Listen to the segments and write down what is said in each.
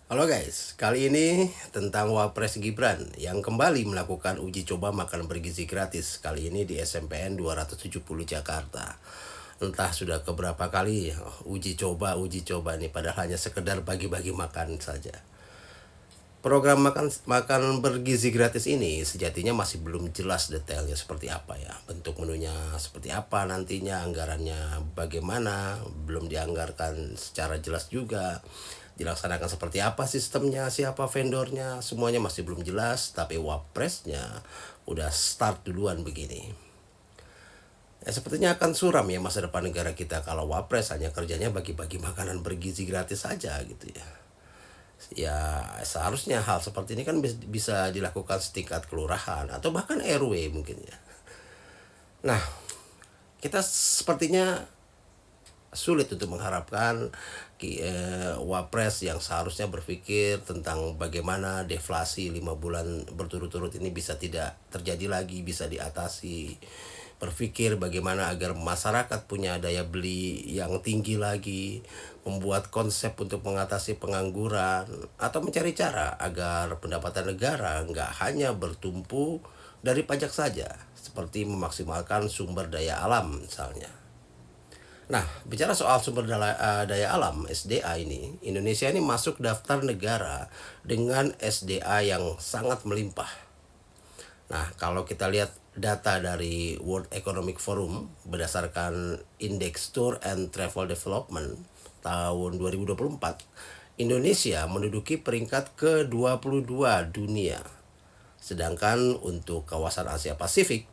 Halo guys, kali ini tentang Wapres Gibran yang kembali melakukan uji coba makan bergizi gratis. Kali ini di SMPN 270 Jakarta. Entah sudah keberapa kali uji coba nih, padahal hanya sekedar bagi-bagi makan saja. Program makan makan bergizi gratis ini sejatinya masih belum jelas detailnya seperti apa ya. Bentuk menunya seperti apa nantinya, anggarannya bagaimana, belum dianggarkan secara jelas juga. Dilaksanakan seperti apa sistemnya, siapa vendornya, semuanya masih belum jelas, tapi wapresnya udah start duluan begini. Ya, sepertinya akan suram ya masa depan negara kita kalau wapres hanya kerjanya bagi-bagi makanan bergizi gratis saja gitu ya. Ya seharusnya hal seperti ini kan bisa dilakukan setingkat kelurahan atau bahkan RW mungkin ya. Nah, kita sepertinya sulit untuk mengharapkan wapres yang seharusnya berpikir tentang bagaimana deflasi 5 bulan berturut-turut ini bisa tidak terjadi lagi, bisa diatasi. Berpikir bagaimana agar masyarakat punya daya beli yang tinggi lagi, membuat konsep untuk mengatasi pengangguran, atau mencari cara agar pendapatan negara nggak hanya bertumpu dari pajak saja, seperti memaksimalkan sumber daya alam misalnya. Nah, bicara soal daya alam (SDA) ini, Indonesia ini masuk daftar negara dengan SDA yang sangat melimpah. Nah, kalau kita lihat data dari World Economic Forum berdasarkan Indeks Tour and Travel Development tahun 2024, Indonesia menduduki peringkat ke-22 dunia. Sedangkan untuk kawasan Asia Pasifik,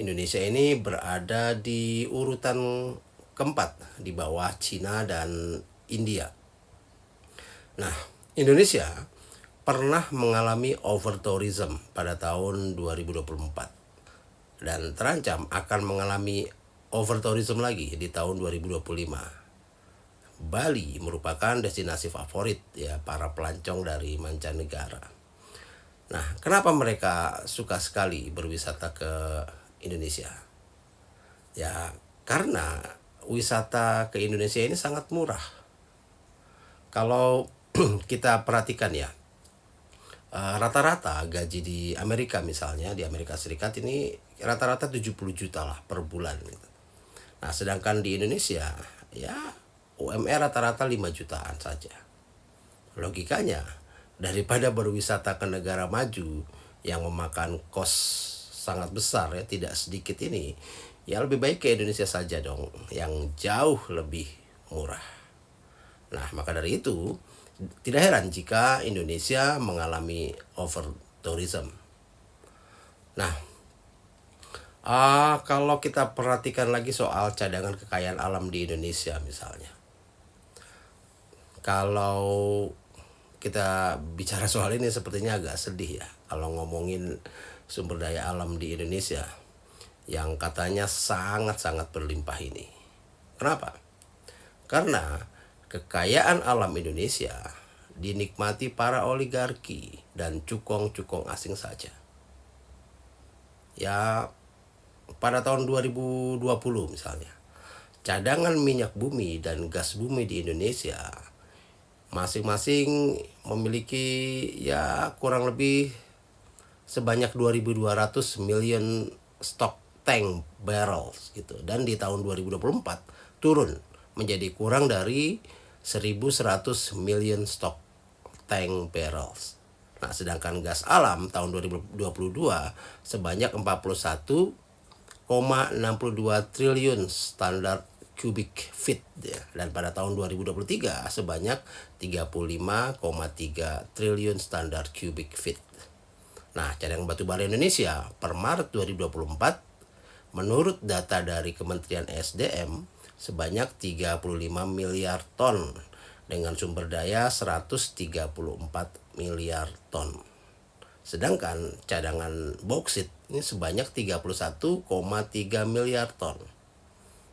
Indonesia ini berada di urutan keempat di bawah Cina dan India. Nah, Indonesia pernah mengalami overtourism pada tahun 2024 dan terancam akan mengalami overtourism lagi di tahun 2025. Bali merupakan destinasi favorit ya para pelancong dari mancanegara. Nah, kenapa mereka suka sekali berwisata ke Indonesia? Ya, karena wisata ke Indonesia ini sangat murah. Kalau kita perhatikan ya, rata-rata gaji di Amerika misalnya, di Amerika Serikat ini rata-rata 70 juta lah per bulan gitu. Nah, sedangkan di Indonesia ya UMR rata-rata 5 jutaan saja. Logikanya, daripada berwisata ke negara maju yang memakan kos sangat besar ya, tidak sedikit ini, ya lebih baik ke Indonesia saja dong, yang jauh lebih murah. Nah, maka dari itu tidak heran jika Indonesia mengalami over tourism. Nah, kalau kita perhatikan lagi soal cadangan kekayaan alam di Indonesia misalnya, kalau kita bicara soal ini sepertinya agak sedih ya kalau ngomongin sumber daya alam di Indonesia yang katanya sangat-sangat berlimpah ini. Kenapa? Karena kekayaan alam Indonesia dinikmati para oligarki dan cukong-cukong asing saja. Ya, pada tahun 2020 misalnya, cadangan minyak bumi dan gas bumi di Indonesia masing-masing memiliki ya kurang lebih sebanyak 2.200 million stock tank barrels gitu, dan di tahun 2024 turun menjadi kurang dari 1.100 million stock tank barrels. Nah, sedangkan gas alam tahun 2022 sebanyak 41,62 triliun standar cubic feet ya. Dan pada tahun 2023 sebanyak 35,3 triliun standar cubic feet. Nah, cadangan batubara Indonesia per Maret 2024 menurut data dari Kementerian SDM sebanyak 35 miliar ton dengan sumber daya 134 miliar ton. Sedangkan cadangan bauksit ini sebanyak 31,3 miliar ton.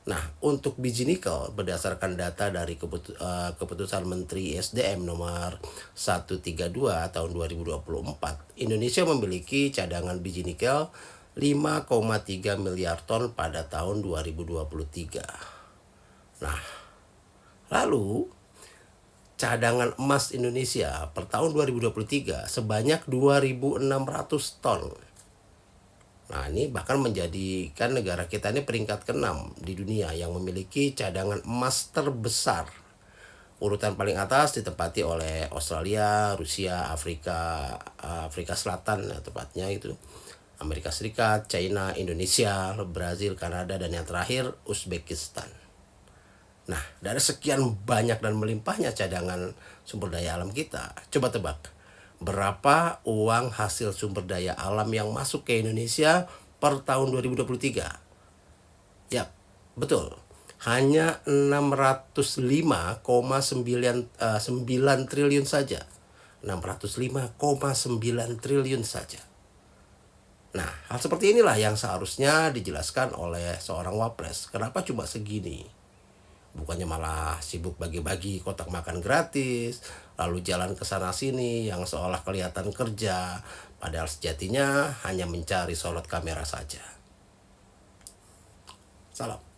Nah, untuk biji nikel berdasarkan data dari keputusan Menteri SDM nomor 132 tahun 2024, Indonesia memiliki cadangan biji nikel 5,3 miliar ton pada tahun 2023. Nah, lalu cadangan emas Indonesia per tahun 2023 sebanyak 2.600 ton. Nah, ini bahkan menjadikan negara kita ini peringkat ke-6 di dunia yang memiliki cadangan emas terbesar. Urutan paling atas ditempati oleh Australia, Rusia, Afrika Selatan, tepatnya itu Amerika Serikat, China, Indonesia, Brazil, Kanada, dan yang terakhir Uzbekistan. Nah, dari sekian banyak dan melimpahnya cadangan sumber daya alam kita, coba tebak berapa uang hasil sumber daya alam yang masuk ke Indonesia per tahun 2023? Ya, betul. Hanya 605,9 triliun saja. 605,9 triliun saja. Nah, hal seperti inilah yang seharusnya dijelaskan oleh seorang wapres. Kenapa cuma segini? Bukannya malah sibuk bagi-bagi kotak makan gratis, lalu jalan ke sana sini yang seolah kelihatan kerja, padahal sejatinya hanya mencari sorot kamera saja. Salam.